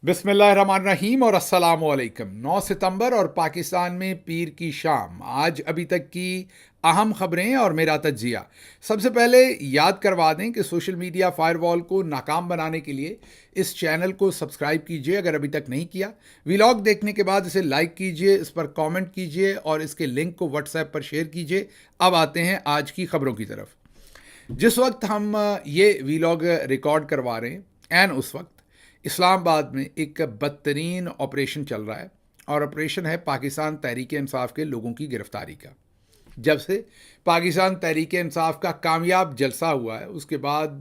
बिस्मिल्लाहिर्रहमानिर्रहीम और अस्सलाम वालेकुम। 9 सितंबर और पाकिस्तान में पीर की शाम। आज अभी तक की अहम खबरें और मेरा तज्जिया। सबसे पहले याद करवा दें कि सोशल मीडिया फायरवॉल को नाकाम बनाने के लिए इस चैनल को सब्सक्राइब कीजिए अगर अभी तक नहीं किया। व्लॉग देखने के बाद इसे लाइक कीजिए, इस पर कमेंट कीजिए और इसके लिंक को व्हाट्सएप पर शेयर कीजिए। अब आते हैं आज की खबरों की तरफ। जिस वक्त हम ये व्लॉग रिकॉर्ड करवा रहे हैं, एन उस वक्त इस्लामाबाद में एक बदतरीन ऑपरेशन चल रहा है और ऑपरेशन है पाकिस्तान तहरीक इंसाफ के लोगों की गिरफ्तारी का। जब से पाकिस्तान तहरीक इंसाफ का कामयाब जलसा हुआ है, उसके बाद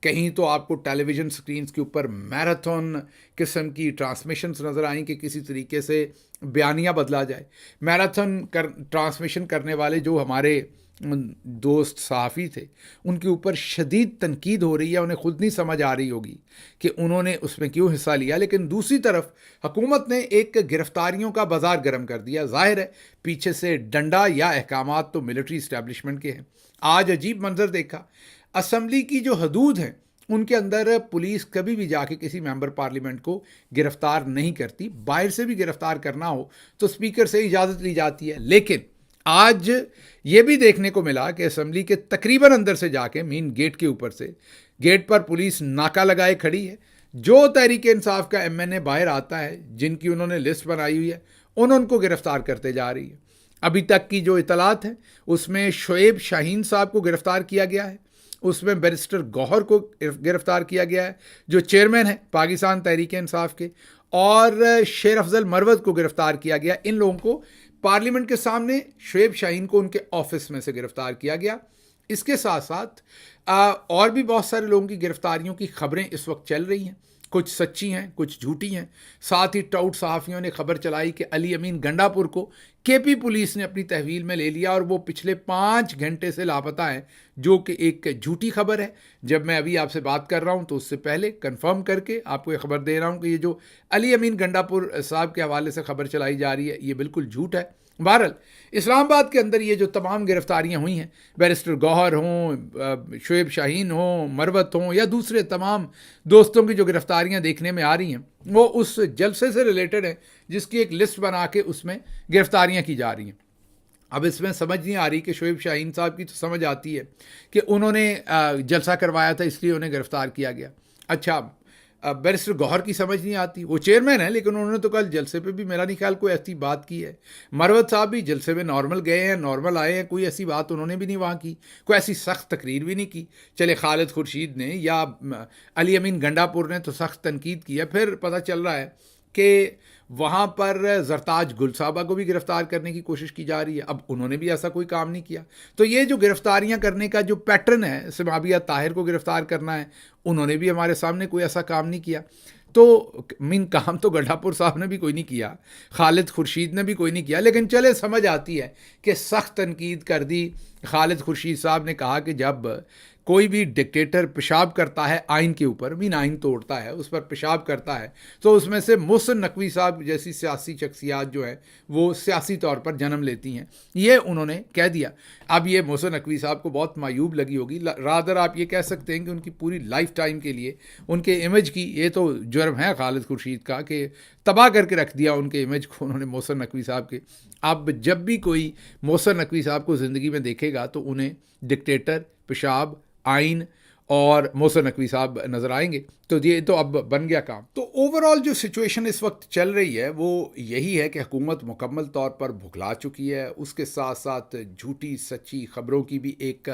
कहीं तो आपको टेलीविज़न स्क्रीन्स के ऊपर मैराथन किस्म की ट्रांसमिशंस नज़र आई कि किसी तरीके से बयानिया बदला जाए। मैराथन ट्रांसमिशन करने वाले जो हमारे दोस्त सहाफ़ी थे, उनके ऊपर शदीद तनकीद हो रही है। उन्हें खुद नहीं समझ आ रही होगी कि उन्होंने उसमें क्यों हिस्सा लिया। लेकिन दूसरी तरफ हुकूमत ने एक गिरफ्तारियों का बाजार गर्म कर दिया। जाहिर है पीछे से डंडा या अहकामात तो मिलिट्री इस्टेब्लिशमेंट के हैं। आज अजीब मंजर देखा, असम्बली की जो हदूद हैं उनके अंदर पुलिस कभी भी जाके किसी मेंबर पार्लियामेंट को गिरफ्तार नहीं करती। बाहर से भी गिरफ्तार करना हो तो स्पीकर से इजाज़त ली जाती है। लेकिन आज ये भी देखने को मिला कि असम्बली के तकरीबन अंदर से जाके मेन गेट के ऊपर से गेट पर पुलिस नाका लगाए खड़ी है। जो तहरीक इंसाफ का एमएनए बाहर आता है, जिनकी उन्होंने लिस्ट बनाई हुई है, उनको गिरफ्तार करते जा रही है। अभी तक की जो इतलात है उसमें शोएब शाहीन साहब को गिरफ्तार किया गया है, उसमें बैरिस्टर गौहर को गिरफ्तार किया गया है जो चेयरमैन है पाकिस्तान तहरीक इंसाफ के, और शेर अफजल मरवत को गिरफ्तार किया गया। इन लोगों को पार्लियामेंट के सामने, शोएब शाहीन को उनके ऑफिस में से गिरफ्तार किया गया। इसके साथ साथ और भी बहुत सारे लोगों की गिरफ्तारियों की खबरें इस वक्त चल रही हैं। कुछ सच्ची हैं, कुछ झूठी हैं। साथ ही टाउट सहाफ़ियों ने खबर चलाई कि अली अमीन गंडापुर को केपी पुलिस ने अपनी तहवील में ले लिया और वो पिछले 5 घंटे से लापता है, जो कि एक झूठी खबर है। जब मैं अभी आपसे बात कर रहा हूं तो उससे पहले कंफर्म करके आपको ये खबर दे रहा हूं कि ये जो अली अमीन गंडापुर साहब के हवाले से खबर चलाई जा रही है ये बिल्कुल झूठ है। बहरहाल इस्लामाबाद के अंदर ये जो तमाम गिरफ्तारियां हुई हैं, बैरिस्टर गौहर हों, शोएब शाहीन हों, मरवत हों या दूसरे तमाम दोस्तों की जो गिरफ्तारियां देखने में आ रही हैं, वो उस जलसे से रिलेटेड हैं जिसकी एक लिस्ट बना के उसमें गिरफ्तारियां की जा रही हैं। अब इसमें समझ नहीं आ रही कि शोएब शाहीन साहब की तो समझ आती है कि उन्होंने जलसा करवाया था इसलिए उन्हें गिरफ्तार किया गया। अच्छा, बैरिस्टर गौहर की समझ नहीं आती, वो चेयरमैन है लेकिन उन्होंने तो कल जलसे पे भी मेरा नहीं ख्याल कोई ऐसी बात की है। मरवत साहब भी जलसे में नॉर्मल गए हैं, नॉर्मल आए हैं, कोई ऐसी बात उन्होंने भी नहीं वहाँ की, कोई ऐसी सख्त तकरीर भी नहीं की। चले खालिद खुर्शीद ने या अली अमीन गंडापुर ने तो सख्त तनकीद की है। फिर पता चल रहा है कि वहाँ पर जरताज गुल साहबा को भी गिरफ्तार करने की कोशिश की जा रही है। अब उन्होंने भी ऐसा कोई काम नहीं किया। तो ये जो गिरफ्तारियां करने का जो पैटर्न है, सिमाबिया ताहिर को गिरफ्तार करना है, उन्होंने भी हमारे सामने कोई ऐसा काम नहीं किया। तो मीन काम तो गंडापुर साहब ने भी कोई नहीं किया, खालिद खुर्शीद ने भी कोई नहीं किया। लेकिन चले समझ आती है कि सख्त तनकीद कर दी। खालिद खुर्शीद साहब ने कहा कि जब कोई भी डिक्टेटर पेशाब करता है आइन के ऊपर, मीन आइन तोड़ता है, उस पर पेशाब करता है, तो उसमें से मोहसिन नकवी साहब जैसी सियासी शख्सियात जो है वो सियासी तौर पर जन्म लेती हैं, ये उन्होंने कह दिया। अब ये मोहसिन नकवी साहब को बहुत मायूब लगी होगी। रादर आप ये कह सकते हैं कि उनकी पूरी लाइफ टाइम के लिए उनके इमेज की ये तो जुर्म है खालिद खुर्शीद का कि तबाह करके रख दिया उनके इमेज को उन्होंने मोहसिन नकवी साहब के। अब जब भी कोई मोहसिन नकवी साहब को ज़िंदगी में देखेगा तो उन्हें डिक्टेटर, पेशाब, आइन और मोहसिन नकवी साहब नज़र आएंगे। तो ये तो अब बन गया काम। तो ओवरऑल जो सिचुएशन इस वक्त चल रही है वो यही है कि हुकूमत मुकम्मल तौर पर भुखला चुकी है। उसके साथ साथ झूठी सच्ची खबरों की भी एक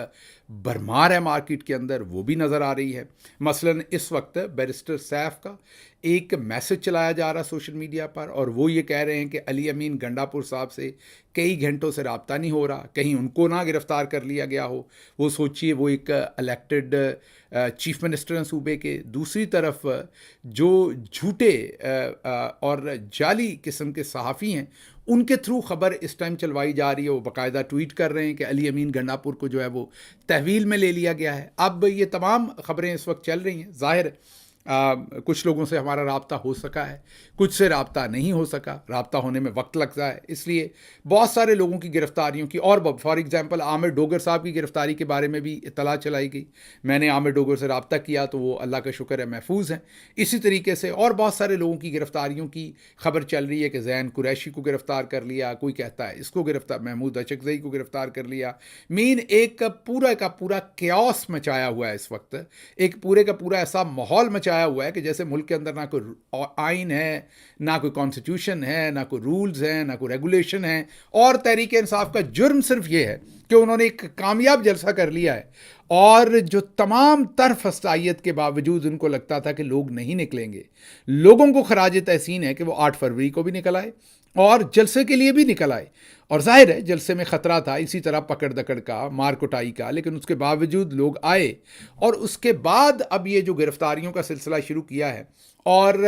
भरमार है मार्केट के अंदर, वो भी नज़र आ रही है। मसलन इस वक्त बैरिस्टर सैफ का एक मैसेज चलाया जा रहा सोशल मीडिया पर और वो ये कह रहे हैं कि अली अमीन गंडापुर साहब से कई घंटों से रब्ता नहीं हो रहा, कहीं उनको ना गिरफ्तार कर लिया गया हो। वो सोचिए, वो एक इलेक्टेड चीफ मिनिस्टर हैं सूबे के। दूसरी तरफ जो झूठे और जाली किस्म के सहाफ़ी हैं उनके थ्रू खबर इस टाइम चलवाई जा रही है। वो बाकायदा ट्वीट कर रहे हैं कि अली अमीन गंडापुर को जो है वो तहवील में ले लिया गया है। अब ये तमाम खबरें इस वक्त चल रही हैं। ज़ाहिर कुछ लोगों से हमारा राब्ता हो सका है, कुछ से राब्ता नहीं हो सका, राब्ता होने में वक्त लगता है, इसलिए बहुत सारे लोगों की गिरफ्तारियों की, और फॉर एग्जांपल आमिर डोगर साहब की गिरफ्तारी के बारे में भी इत्तला चलाई गई। मैंने आमिर डोगर से राब्ता किया तो वो अल्लाह का शुक्र है महफूज हैं। इसी तरीके से और बहुत सारे लोगों की गिरफ्तारियों की खबर चल रही है कि ज़ैन कुरैशी को गिरफ्तार कर लिया, कोई कहता है इसको गिरफ्तार, महमूद अचकज़ई को गिरफ्तार कर लिया। मीन एक पूरा का पूरा क्यास मचाया हुआ है इस वक्त, एक पूरे का पूरा ऐसा माहौल मचाया हुआ है कि जैसे मुल्क के अंदर ना कोई आइन है, ना कोई कॉन्स्टिट्यूशन है, ना कोई रूल्स हैं, ना कोई रेगुलेशन है। और तहरीक इंसाफ का जुर्म सिर्फ ये है कि उन्होंने एक कामयाब जलसा कर लिया है, और जो तमाम तर फस्तायत के बावजूद उनको लगता था कि लोग नहीं निकलेंगे, लोगों को खराज तहसीन है कि वो 8 फरवरी को भी निकल आए और जलसे के लिए भी निकल आए। और जाहिर है जलसे में ख़तरा था इसी तरह पकड़ दकड़ का, मार कुटाई का, लेकिन उसके बावजूद लोग आए। और उसके बाद अब ये जो गिरफ्तारियों का सिलसिला शुरू किया है, और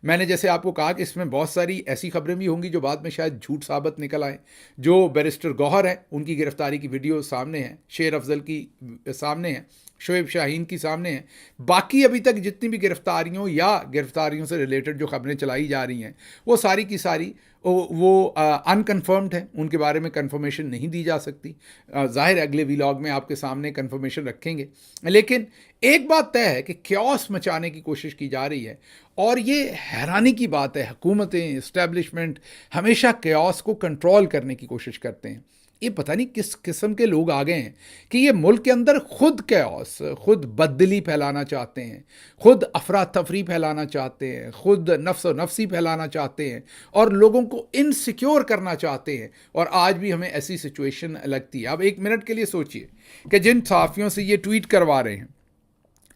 मैंने जैसे आपको कहा कि इसमें बहुत सारी ऐसी खबरें भी होंगी जो बाद में शायद झूठ साबित निकल आए। जो बैरिस्टर गौहर हैं उनकी गिरफ्तारी की वीडियो सामने है, शेर अफजल की सामने है, शोएब शाहीन की सामने है। बाकी अभी तक जितनी भी गिरफ्तारियों या गिरफ्तारियों से रिलेटेड जो खबरें चलाई जा रही हैं वो सारी की सारी वो अनकन्फर्म्ड है, उनके बारे में कंफर्मेशन नहीं दी जा सकती। ज़ाहिर है अगले व्लॉग में आपके सामने कंफर्मेशन रखेंगे, लेकिन एक बात तय है कि क्यास मचाने की कोशिश की जा रही है। और ये हैरानी की बात है, हुकूमतें, इस्टेब्लिशमेंट हमेशा क्यास को कंट्रोल करने की कोशिश करते हैं। ये पता नहीं किस किस्म के लोग आ गए हैं कि ये मुल्क के अंदर खुद कैओस, खुद बददिली फैलाना चाहते हैं, खुद अफरा तफरी फैलाना चाहते हैं, खुद नफ्स व नफसी फैलाना चाहते हैं और लोगों को इनसिक्योर करना चाहते हैं। और आज भी हमें ऐसी सिचुएशन लगती है। अब एक मिनट के लिए सोचिए कि जिन सहाफ़ियों से ये ट्वीट करवा रहे हैं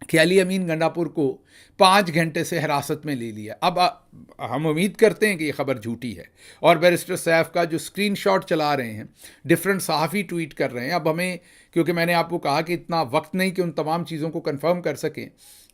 कि अली अमीन गंडापुर को 5 घंटे से हिरासत में ले लिया। अब हम उम्मीद करते हैं कि ये खबर झूठी है, और बैरिस्टर सैफ का जो स्क्रीनशॉट चला रहे हैं, डिफरेंट सहाफ़ी ट्वीट कर रहे हैं। अब हमें, क्योंकि मैंने आपको कहा कि इतना वक्त नहीं कि उन तमाम चीज़ों को कंफर्म कर सकें,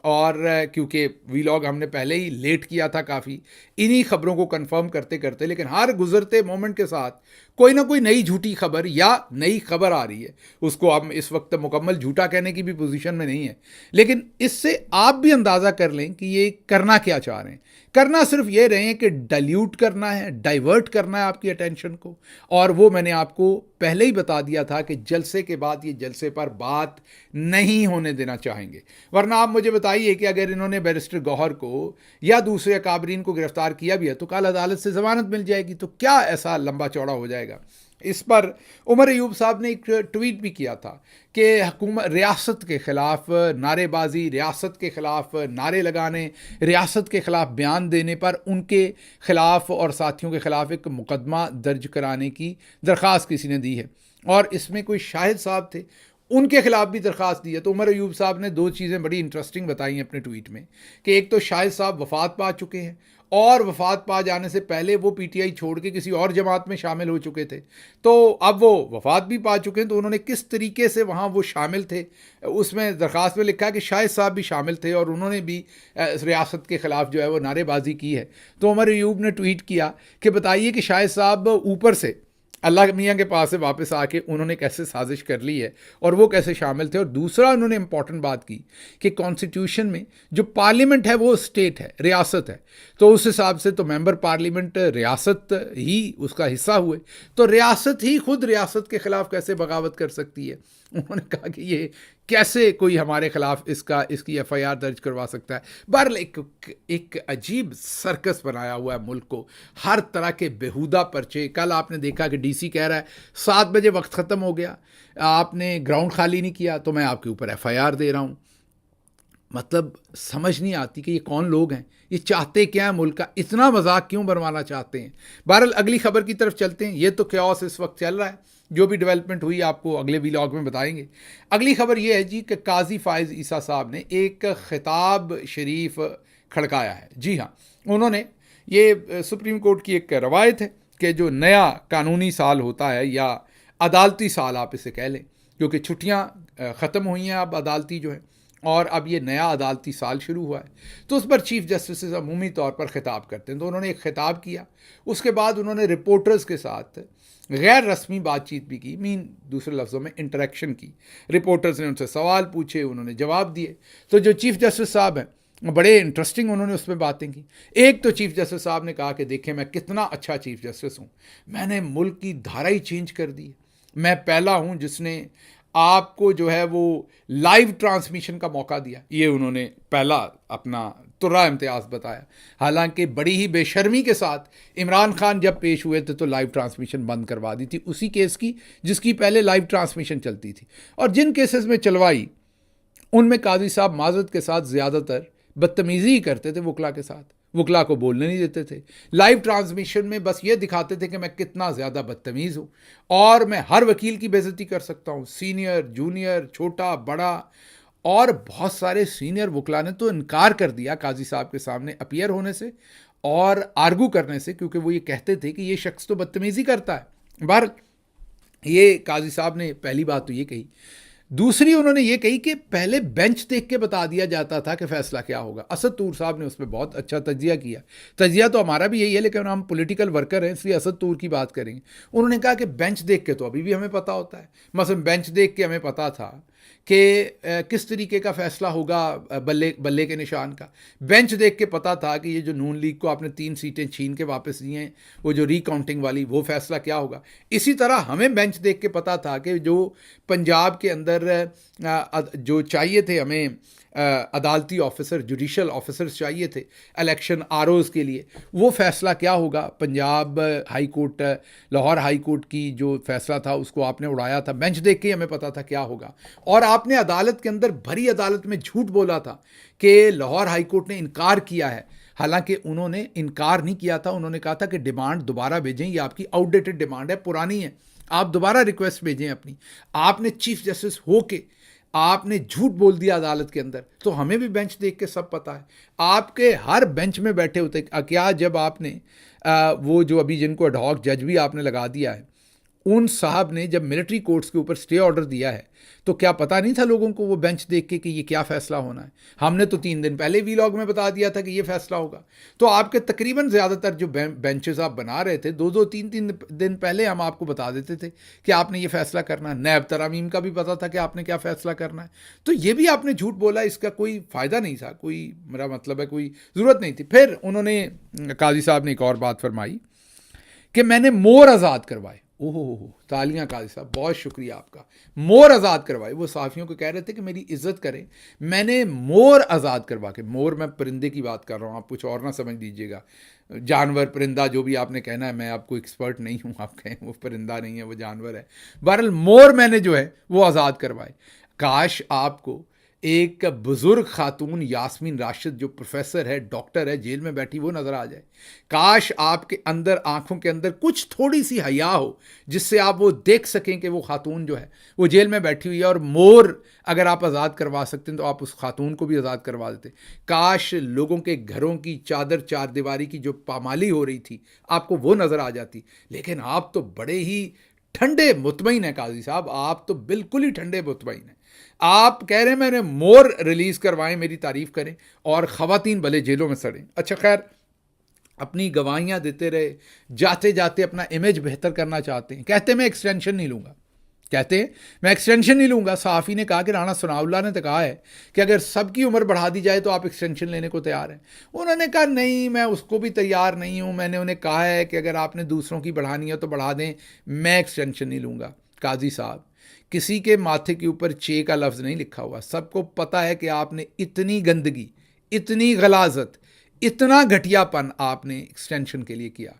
और क्योंकि वीलॉग हमने पहले ही लेट किया था काफ़ी इन्हीं खबरों को कंफर्म करते करते, लेकिन हर गुजरते मोमेंट के साथ कोई ना कोई नई झूठी खबर या नई खबर आ रही है। उसको हम इस वक्त मुकम्मल झूठा कहने की भी पोजीशन में नहीं है, लेकिन इससे आप भी अंदाज़ा कर लें कि ये करना क्या चाह रहे हैं। करना सिर्फ ये रहे हैं कि डाइल्यूट करना है, डाइवर्ट करना है आपकी अटेंशन को। और वो मैंने आपको पहले ही बता दिया था कि जलसे के बाद ये जलसे पर बात नहीं होने देना चाहेंगे। वरना आप मुझे बताइए कि अगर इन्होंने बैरिस्टर गौहर को या दूसरे अकाबरीन को गिरफ्तार किया भी है तो कल अदालत से ज़मानत मिल जाएगी, तो क्या ऐसा लंबा चौड़ा हो जाएगा। इस पर उमर अयूब साहब ने एक ट्वीट भी किया था कि हुकूमत रियासत के ख़िलाफ़ नारेबाजी, रियासत के ख़िलाफ़ नारे लगाने, रियासत के ख़िलाफ़ बयान देने पर उनके ख़िलाफ़ और साथियों के ख़िलाफ़ एक मुकदमा दर्ज कराने की दरख्वास्त किसी ने दी है। और इसमें कोई शाहिद साहब थे, उनके ख़िलाफ़ भी दरख्वास्त दी है। तो उमर अयूब साहब ने 2 चीज़ें बड़ी इंटरेस्टिंग बताई हैं अपने ट्वीट में कि एक तो शाहिद साहब वफ़ात पा चुके हैं, और वफ़ात पा जाने से पहले वो पीटीआई छोड़ के किसी और जमात में शामिल हो चुके थे। तो अब वो वफ़ात भी पा चुके हैं, तो उन्होंने किस तरीके से वहाँ वो शामिल थे, उसमें दरख्वास्त में लिखा है कि शाहिद साहब भी शामिल थे और उन्होंने भी रियासत के ख़िलाफ़ जो है वो नारेबाजी की है। तो उमर अयूब ने ट्वीट किया कि बताइए कि शाहिद साहब ऊपर से अल्लाह मियाँ के पास से वापस आके उन्होंने कैसे साजिश कर ली है और वो कैसे शामिल थे। और दूसरा उन्होंने इम्पॉर्टेंट बात की कि कॉन्स्टिट्यूशन में जो पार्लियामेंट है वो स्टेट है, रियासत है, तो उस हिसाब से तो मेंबर पार्लियामेंट रियासत ही उसका हिस्सा हुए, तो रियासत ही खुद रियासत के ख़िलाफ़ कैसे बगावत कर सकती है। उन्होंने कहा कि ये कैसे कोई हमारे ख़िलाफ़ इसकी एफआईआर दर्ज करवा सकता है। बहरहाल एक अजीब सर्कस बनाया हुआ है मुल्क को, हर तरह के बेहुदा पर्चे। कल आपने देखा कि डीसी कह रहा है 7 बजे वक्त ख़त्म हो गया, आपने ग्राउंड खाली नहीं किया तो मैं आपके ऊपर एफआईआर दे रहा हूँ। मतलब समझ नहीं आती कि ये कौन लोग हैं, ये चाहते क्या है, मुल्क का इतना मजाक क्यों बनवाना चाहते हैं। बहरहाल अगली खबर की तरफ चलते हैं। ये तो क्यास इस वक्त चल रहा है, जो भी डेवलपमेंट हुई आपको अगले व्लॉग में बताएंगे। अगली खबर ये है जी कि काजी फाइज़ ईसा साहब ने एक खिताब शरीफ खड़काया है। जी हाँ, उन्होंने, ये सुप्रीम कोर्ट की एक रवायत है कि जो नया कानूनी साल होता है या अदालती साल आप इसे कह लें, क्योंकि छुट्टियाँ ख़त्म हुई हैं अब अदालती जो है, और अब ये नया अदालती साल शुरू हुआ है, तो उस पर चीफ जस्टिस अमूमी तौर पर ख़िताब करते हैं। तो उन्होंने एक ख़िताब किया, उसके बाद उन्होंने रिपोर्टर्स के साथ गैर रस्मी बातचीत भी की, मीन दूसरे लफ्ज़ों में इंटरेक्शन की। रिपोर्टर्स ने उनसे सवाल पूछे, उन्होंने जवाब दिए। तो जो चीफ जस्टिस साहब हैं بڑے انٹرسٹنگ انہوں نے اس میں باتیں کی. ایک تو چیف جسٹس صاحب نے کہا کہ دیکھیں میں کتنا اچھا چیف جسٹس ہوں, میں نے ملک کی دھارا ہی چینج کر دی, میں پہلا ہوں جس نے آپ کو جو ہے وہ لائیو ٹرانسمیشن کا موقع دیا. یہ انہوں نے پہلا اپنا ترا امتیاز بتایا. حالانکہ بڑی ہی بے شرمی کے ساتھ عمران خان جب پیش ہوئے تھے تو لائیو ٹرانسمیشن بند کروا دی تھی اسی کیس کی جس کی پہلے لائیو ٹرانسمیشن چلتی تھی. اور جن کیسز میں چلوائی ان میں قاضی صاحب معذرت کے ساتھ زیادہ تر بدتمیزی ہی کرتے تھے وکلا کے ساتھ, وکلا کو بولنے نہیں دیتے تھے. لائیو ٹرانسمیشن میں بس یہ دکھاتے تھے کہ میں کتنا زیادہ بدتمیز ہوں اور میں ہر وکیل کی بے عزتی کر سکتا ہوں, سینئر, جونیئر, چھوٹا, بڑا. اور بہت سارے سینئر وکلا نے تو انکار کر دیا قاضی صاحب کے سامنے اپیئر ہونے سے اور آرگو کرنے سے, کیونکہ وہ یہ کہتے تھے کہ یہ شخص تو بدتمیزی کرتا ہے. بہر یہ قاضی صاحب نے پہلی بات تو یہ کہی. دوسری انہوں نے یہ کہی کہ پہلے بینچ دیکھ کے بتا دیا جاتا تھا کہ فیصلہ کیا ہوگا. اسد طور صاحب نے اس پہ بہت اچھا تجزیہ کیا. تجزیہ تو ہمارا بھی یہی ہے لیکن ہم پولیٹیکل ورکر ہیں اس لیے اسد طور کی بات کریں گے. انہوں نے کہا کہ بینچ دیکھ کے تو ابھی بھی ہمیں پتہ ہوتا ہے. مثلا بینچ دیکھ کے ہمیں پتہ تھا کہ کس طریقے کا فیصلہ ہوگا بلے کے نشان کا. بینچ دیکھ کے پتہ تھا کہ یہ جو نون لیگ کو آپ نے 3 سیٹیں چھین کے واپس دی ہیں وہ جو ری کاؤنٹنگ والی وہ فیصلہ کیا ہوگا. اسی طرح ہمیں بینچ دیکھ کے پتہ تھا کہ جو پنجاب کے اندر جو چاہیے تھے ہمیں عدالتی آفیسر, جوڈیشل آفیسرز چاہیے تھے الیکشن آر اوز کے لیے, وہ فیصلہ کیا ہوگا. Punjab high court, Lahore high court کی جو فیصلہ تھا اس کو آپ نے اڑایا تھا. بینچ دیکھ کے ہمیں پتا تھا کیا ہوگا. اور آپ نے عدالت کے اندر بھری عدالت میں جھوٹ بولا تھا کہ لاہور ہائی کورٹ نے انکار کیا ہے. حالانکہ انہوں نے انکار نہیں کیا تھا, انہوں نے کہا تھا کہ ڈیمانڈ دوبارہ بھیجیں, یہ آپ کی آؤٹ ڈیٹڈ ڈیمانڈ ہے, پرانی ہے, آپ دوبارہ ریکویسٹ بھیجیں اپنی. آپ نے چیف جسٹس ہو کے آپ نے جھوٹ بول دیا عدالت کے اندر. تو ہمیں بھی بینچ دیکھ کے سب پتہ ہے. آپ کے ہر بینچ میں بیٹھے ہوتے کیا جب آپ نے وہ جو ابھی جن کو ایڈ ہاک جج بھی آپ نے لگا دیا ہے ان صاحب نے جب ملٹری کورٹس کے اوپر سٹے آرڈر دیا ہے تو کیا پتہ نہیں تھا لوگوں کو وہ بینچ دیکھ کے کہ یہ کیا فیصلہ ہونا ہے. ہم نے تو 3 دن پہلے وی لاگ میں بتا دیا تھا کہ یہ فیصلہ ہوگا. تو آپ کے تقریباً زیادہ تر جو بینچز آپ بنا رہے تھے 2-3 دن پہلے ہم آپ کو بتا دیتے تھے کہ آپ نے یہ فیصلہ کرنا ہے. نیب ترامیم کا بھی پتا تھا کہ آپ نے کیا فیصلہ کرنا ہے. تو یہ بھی آپ نے جھوٹ بولا, اس کا کوئی فائدہ نہیں تھا, کوئی میرا مطلب ہے کوئی ضرورت نہیں تھی. پھر انہوں نے قاضی صاحب نے ایک اور بات فرمائی کہ میں نے مور آزاد کروائے. اوہ تالیاں قاضی صاحب, بہت شکریہ آپ کا. مور آزاد کروائے. وہ صحافیوں کو کہہ رہے تھے کہ میری عزت کریں, میں نے مور آزاد کروا کے, مور میں پرندے کی بات کر رہا ہوں, آپ کچھ اور نہ سمجھ لیجیے گا, جانور پرندہ جو بھی آپ نے کہنا ہے, میں آپ کو ایکسپرٹ نہیں ہوں, آپ کہیں وہ پرندہ نہیں ہے وہ جانور ہے. بہرحال مور میں نے جو ہے وہ آزاد کروائے. کاش آپ کو ایک بزرگ خاتون یاسمین راشد جو پروفیسر ہے, ڈاکٹر ہے, جیل میں بیٹھی وہ نظر آ جائے. کاش آپ کے اندر آنکھوں کے اندر کچھ تھوڑی سی حیا ہو جس سے آپ وہ دیکھ سکیں کہ وہ خاتون جو ہے وہ جیل میں بیٹھی ہوئی ہے, اور مور اگر آپ آزاد کروا سکتے ہیں تو آپ اس خاتون کو بھی آزاد کروا دیتے. کاش لوگوں کے گھروں کی چادر چار دیواری کی جو پامالی ہو رہی تھی آپ کو وہ نظر آ جاتی. لیکن آپ تو بڑے ہی ٹھنڈے مطمئن ہیں قاضی صاحب, آپ تو بالکل ہی ٹھنڈے مطمئن ہیں. آپ کہہ رہے ہیں میں نے مور ریلیز کروائیں, میری تعریف کریں, اور خواتین بھلے جیلوں میں سڑیں. اچھا خیر, اپنی گواہیاں دیتے رہے, جاتے جاتے اپنا امیج بہتر کرنا چاہتے ہیں. کہتے ہیں میں ایکسٹینشن نہیں لوں گا, کہتے ہیں میں ایکسٹینشن نہیں لوں گا. صحافی نے کہا کہ رانا ثناء اللہ نے تو کہا ہے کہ اگر سب کی عمر بڑھا دی جائے تو آپ ایکسٹینشن لینے کو تیار ہیں. انہوں نے کہا نہیں, میں اس کو بھی تیار نہیں ہوں, میں نے انہیں کہا ہے کہ اگر آپ نے دوسروں کی بڑھانی ہے تو بڑھا دیں, میں ایکسٹینشن نہیں لوں گا. قاضی صاحب, کسی کے ماتھے کے اوپر چے کا لفظ نہیں لکھا ہوا. سب کو پتہ ہے کہ آپ نے اتنی گندگی, اتنی غلاظت, اتنا گھٹیا پن آپ نے ایکسٹینشن کے لیے کیا.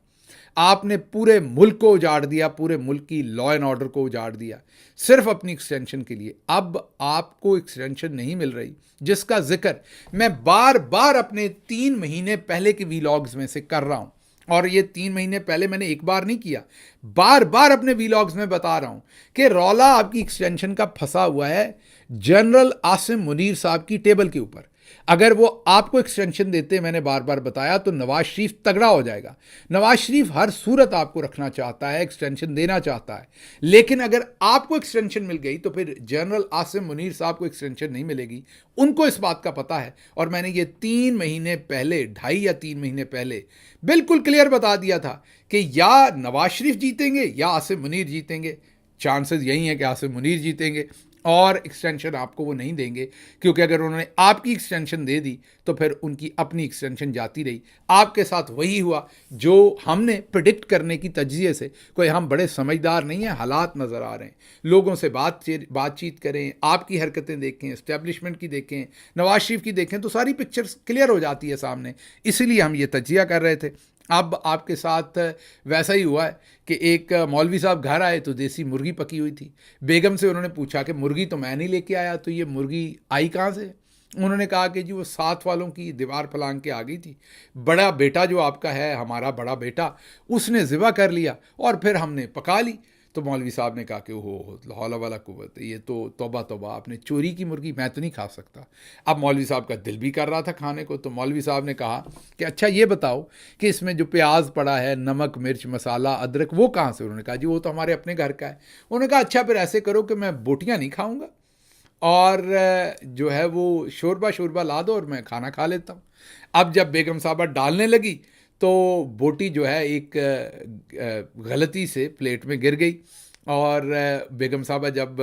آپ نے پورے ملک کو اجاڑ دیا, پورے ملک کی لا اینڈ آرڈر کو اجاڑ دیا صرف اپنی ایکسٹینشن کے لیے. اب آپ کو ایکسٹینشن نہیں مل رہی, جس کا ذکر میں بار بار اپنے 3 مہینے پہلے کے وی لاگز میں سے کر رہا ہوں. اور یہ 3 مہینے پہلے میں نے ایک بار نہیں کیا, بار بار اپنے وی لاگز میں بتا رہا ہوں کہ رولا آپ کی ایکسٹینشن کا پھنسا ہوا ہے جنرل عاصم منیر صاحب کی ٹیبل کے اوپر. اگر وہ آپ کو ایکسٹینشن دیتے, میں نے بار بار بتایا, تو نواز شریف تگڑا ہو جائے گا. نواز شریف ہر صورت آپ کو رکھنا چاہتا ہے, ایکسٹینشن دینا چاہتا ہے, لیکن اگر آپ کو ایکسٹینشن مل گئی تو پھر جنرل عاصم منیر صاحب کو ایکسٹینشن نہیں ملے گی. ان کو اس بات کا پتہ ہے, اور میں نے یہ 3 مہینے پہلے, 2.5 یا 3 مہینے پہلے بالکل کلیئر بتا دیا تھا کہ یا نواز شریف جیتیں گے یا عاصم منیر جیتیں گے. چانسز یہی ہیں کہ عاصم منیر جیتیں گے. اور ایکسٹینشن آپ کو وہ نہیں دیں گے، کیونکہ اگر انہوں نے آپ کی ایکسٹینشن دے دی تو پھر ان کی اپنی ایکسٹینشن جاتی رہی. آپ کے ساتھ وہی ہوا جو ہم نے پریڈکٹ کرنے کی تجزیے سے. کوئی ہم بڑے سمجھدار نہیں ہیں، حالات نظر آ رہے ہیں. لوگوں سے بات چیت کریں، آپ کی حرکتیں دیکھیں، اسٹیبلشمنٹ کی دیکھیں، نواز شریف کی دیکھیں، تو ساری پکچر کلیئر ہو جاتی ہے سامنے. اسی لیے ہم یہ تجزیہ کر رہے تھے. اب آپ کے ساتھ ویسا ہی ہوا ہے کہ ایک مولوی صاحب گھر آئے تو دیسی مرغی پکی ہوئی تھی. بیگم سے انہوں نے پوچھا کہ مرغی تو میں نہیں لے کے آیا، تو یہ مرغی آئی کہاں سے؟ انہوں نے کہا کہ جی وہ ساتھ والوں کی دیوار پھلانگ کے آ گئی تھی. بڑا بیٹا جو آپ کا ہے، ہمارا بڑا بیٹا، اس نے ذبح کر لیا اور پھر ہم نے پکا لی. تو مولوی صاحب نے کہا کہ اوہ لا حول ولا قوت، یہ تو توبہ توبہ، آپ نے چوری کی مرغی، میں تو نہیں کھا سکتا. اب مولوی صاحب کا دل بھی کر رہا تھا کھانے کو. تو مولوی صاحب نے کہا کہ اچھا یہ بتاؤ کہ اس میں جو پیاز پڑا ہے، نمک مرچ مسالہ ادرک، وہ کہاں سے؟ انہوں نے کہا جی وہ تو ہمارے اپنے گھر کا ہے. انہوں نے کہا اچھا پھر ایسے کرو کہ میں بوٹیاں نہیں کھاؤں گا، اور جو ہے وہ شوربہ لا دو اور میں کھانا کھا لیتا ہوں. اب جب بیگم صاحبہ ڈالنے لگی تو بوٹی جو ہے ایک غلطی سے پلیٹ میں گر گئی، اور بیگم صاحبہ جب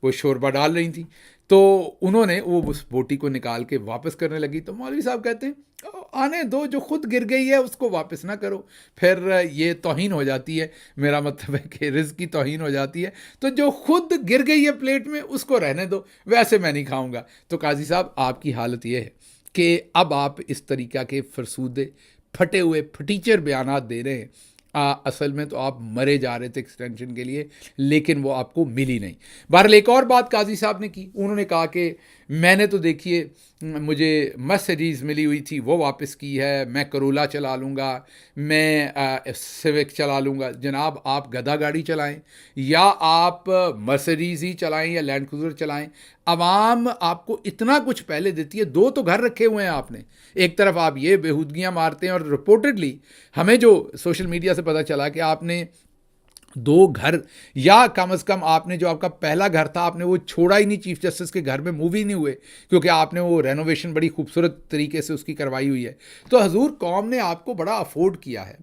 وہ شوربہ ڈال رہی تھیں تو انہوں نے وہ اس بوٹی کو نکال کے واپس کرنے لگی. تو مولوی صاحب کہتے ہیں آنے دو، جو خود گر گئی ہے اس کو واپس نہ کرو، پھر یہ توہین ہو جاتی ہے. میرا مطلب ہے کہ رزق کی توہین ہو جاتی ہے. تو جو خود گر گئی ہے پلیٹ میں اس کو رہنے دو، ویسے میں نہیں کھاؤں گا. تو قاضی صاحب آپ کی حالت یہ ہے کہ اب آپ اس طریقہ کے فرسودے پھٹے ہوئے پھٹیچر بیانات دے رہے ہیں. اصل میں تو آپ مرے جا رہے تھے ایکسٹینشن کے لیے، لیکن وہ آپ کو ملی نہیں. بہرحال ایک اور بات قاضی صاحب نے کی. انہوں نے کہا کہ میں نے تو دیکھیے مجھے مرسیڈیز ملی ہوئی تھی وہ واپس کی ہے، میں کرولا چلا لوں گا، میں سیوک چلا لوں گا. جناب آپ گدھا گاڑی چلائیں یا آپ مرسیڈیز ہی چلائیں یا لینڈ کروزر چلائیں، عوام آپ کو اتنا کچھ پہلے دیتی ہے. دو تو گھر رکھے ہوئے ہیں آپ نے. ایک طرف آپ یہ بےہودگیاں مارتے ہیں، اور رپورٹڈلی ہمیں جو سوشل میڈیا سے پتہ چلا کہ آپ نے 2 گھر، یا کم از کم آپ نے جو آپ کا پہلا گھر تھا آپ نے وہ چھوڑا ہی نہیں، چیف جسٹس کے گھر میں موو ہی نہیں ہوئے، کیونکہ آپ نے وہ رینوویشن بڑی خوبصورت طریقے سے اس کی کروائی ہوئی ہے. تو حضور قوم نے آپ کو بڑا افورڈ کیا ہے،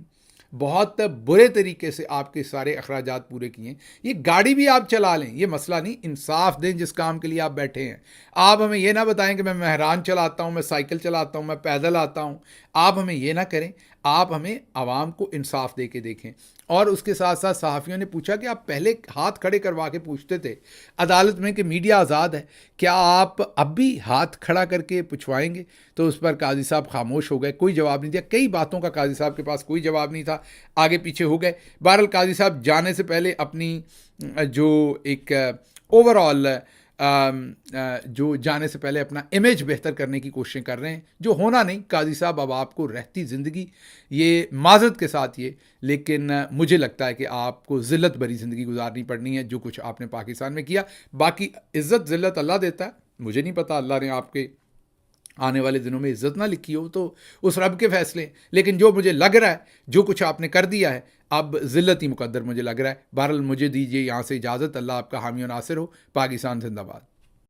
بہت برے طریقے سے آپ کے سارے اخراجات پورے کیے ہیں. یہ گاڑی بھی آپ چلا لیں، یہ مسئلہ نہیں. انصاف دیں جس کام کے لیے آپ بیٹھے ہیں. آپ ہمیں یہ نہ بتائیں کہ میں مہران چلاتا ہوں، میں سائیکل چلاتا ہوں، میں پیدل آتا ہوں. آپ ہمیں یہ نہ کریں. آپ ہمیں عوام کو انصاف دے کے دیکھیں. اور اس کے ساتھ ساتھ صحافیوں نے پوچھا کہ آپ پہلے ہاتھ کھڑے کروا کے پوچھتے تھے عدالت میں کہ میڈیا آزاد ہے، کیا آپ اب بھی ہاتھ کھڑا کر کے پوچھوائیں گے؟ تو اس پر قاضی صاحب خاموش ہو گئے، کوئی جواب نہیں دیا. کئی باتوں کا قاضی صاحب کے پاس کوئی جواب نہیں تھا، آگے پیچھے ہو گئے. بہرحال قاضی صاحب جانے سے پہلے اپنی جو ایک اوور آل جو جانے سے پہلے اپنا امیج بہتر کرنے کی کوششیں کر رہے ہیں، جو ہونا نہیں. قاضی صاحب اب آپ کو رہتی زندگی، یہ معذرت کے ساتھ یہ، لیکن مجھے لگتا ہے کہ آپ کو ذلت بھری زندگی گزارنی پڑنی ہے جو کچھ آپ نے پاکستان میں کیا. باقی عزت ذلت اللہ دیتا ہے، مجھے نہیں پتا اللہ نے آپ کے آنے والے دنوں میں عزت نہ لکھی ہو تو اس رب کے فیصلے. لیکن جو مجھے لگ رہا ہے جو کچھ آپ نے کر دیا ہے اب ذلت ہی مقدر مجھے لگ رہا ہے. بہرحال مجھے دیجیے یہاں سے اجازت. اللہ آپ کا حامی و ناصر ہو. پاکستان زندہ باد.